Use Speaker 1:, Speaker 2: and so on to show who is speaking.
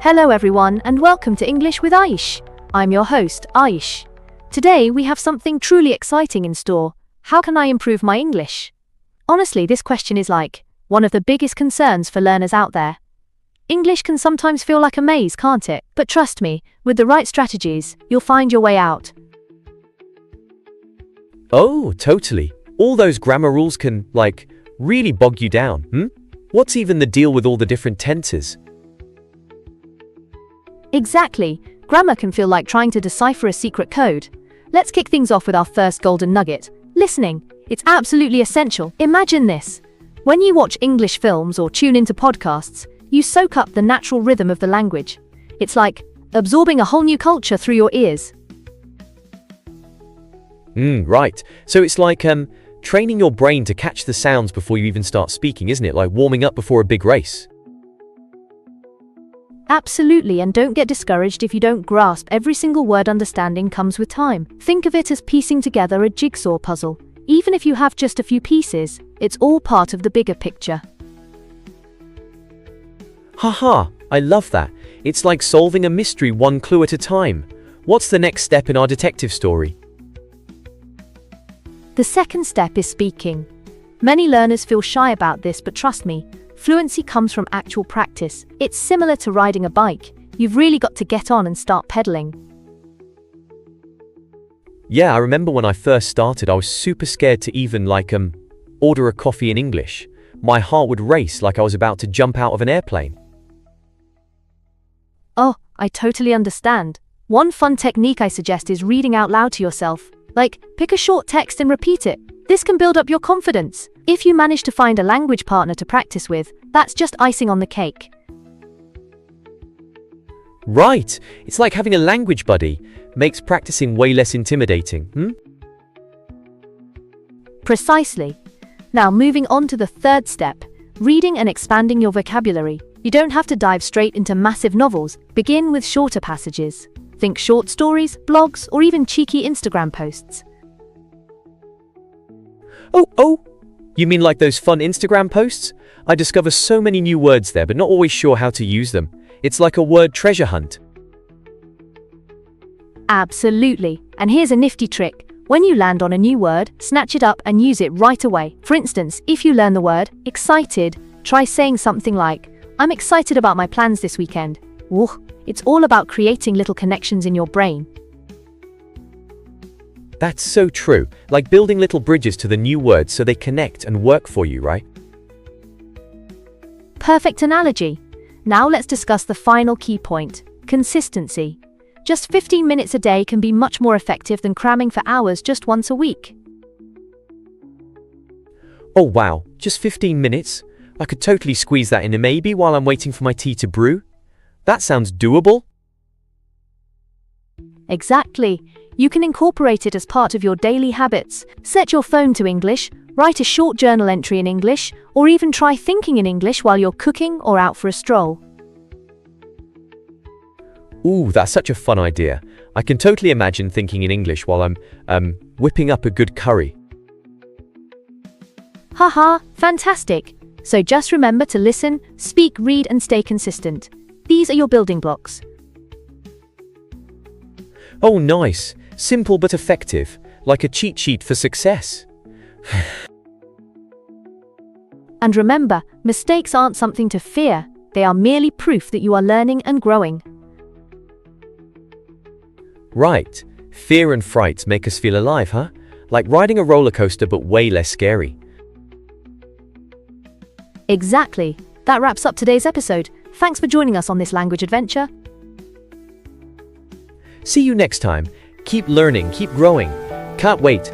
Speaker 1: Hello everyone and welcome to English with Aish. I'm your host, Aish. Today we have something truly exciting in store. How can I improve my English? Honestly, this question is like one of the biggest concerns for learners out there. English can sometimes feel like a maze, can't it? But trust me, with the right strategies, you'll find your way out.
Speaker 2: Oh, totally. All those grammar rules can, really bog you down, What's even the deal with all the different tenses?
Speaker 1: Exactly. Grammar can feel like trying to decipher a secret code. Let's kick things off with our first golden nugget. Listening. It's absolutely essential. Imagine this. When you watch English films or tune into podcasts, you soak up the natural rhythm of the language. It's like absorbing a whole new culture through your ears.
Speaker 2: Right. So it's like training your brain to catch the sounds before you even start speaking, isn't it? Like warming up before a big race.
Speaker 1: Absolutely, and don't get discouraged if you don't grasp every single word. Understanding comes with time. Think of it as piecing together a jigsaw puzzle. Even if you have just a few pieces, it's all part of the bigger picture.
Speaker 2: Haha, I love that. It's like solving a mystery one clue at a time. What's the next step in our detective story?
Speaker 1: The second step is speaking. Many learners feel shy about this, but trust me, fluency comes from actual practice. It's similar to riding a bike. You've really got to get on and start pedaling.
Speaker 2: Yeah, I remember when I first started, I was super scared to even order a coffee in English. My heart would race like I was about to jump out of an airplane.
Speaker 1: Oh, I totally understand. One fun technique I suggest is reading out loud to yourself. Pick a short text and repeat it. This can build up your confidence. If you manage to find a language partner to practice with, that's just icing on the cake.
Speaker 2: Right, it's like having a language buddy. Makes practicing way less intimidating,
Speaker 1: Precisely. Now moving on to the third step, reading and expanding your vocabulary. You don't have to dive straight into massive novels. Begin with shorter passages. Think short stories, blogs, or even cheeky Instagram posts.
Speaker 2: Oh, you mean like those fun Instagram posts? I discover so many new words there, but not always sure how to use them. It's like a word treasure hunt.
Speaker 1: Absolutely. And here's a nifty trick. When you land on a new word, snatch it up and use it right away. For instance, if you learn the word excited, try saying something like, I'm excited about my plans this weekend. Woo, it's all about creating little connections in your brain.
Speaker 2: That's so true, like building little bridges to the new words so they connect and work for you, right?
Speaker 1: Perfect analogy. Now let's discuss the final key point, consistency. Just 15 minutes a day can be much more effective than cramming for hours just once a week.
Speaker 2: Oh wow, just 15 minutes? I could totally squeeze that in maybe while I'm waiting for my tea to brew. That sounds doable.
Speaker 1: Exactly. You can incorporate it as part of your daily habits. Set your phone to English, write a short journal entry in English, or even try thinking in English while you're cooking or out for a stroll.
Speaker 2: Ooh, that's such a fun idea. I can totally imagine thinking in English while I'm whipping up a good curry.
Speaker 1: Haha, fantastic. So just remember to listen, speak, read, and stay consistent. These are your building blocks.
Speaker 2: Oh, nice. Simple but effective. Like a cheat sheet for success.
Speaker 1: And remember, mistakes aren't something to fear. They are merely proof that you are learning and growing.
Speaker 2: Right. Fear and fright make us feel alive, huh? Like riding a roller coaster but way less scary.
Speaker 1: Exactly. That wraps up today's episode. Thanks for joining us on this language adventure.
Speaker 2: See you next time. Keep learning, keep growing. Can't wait.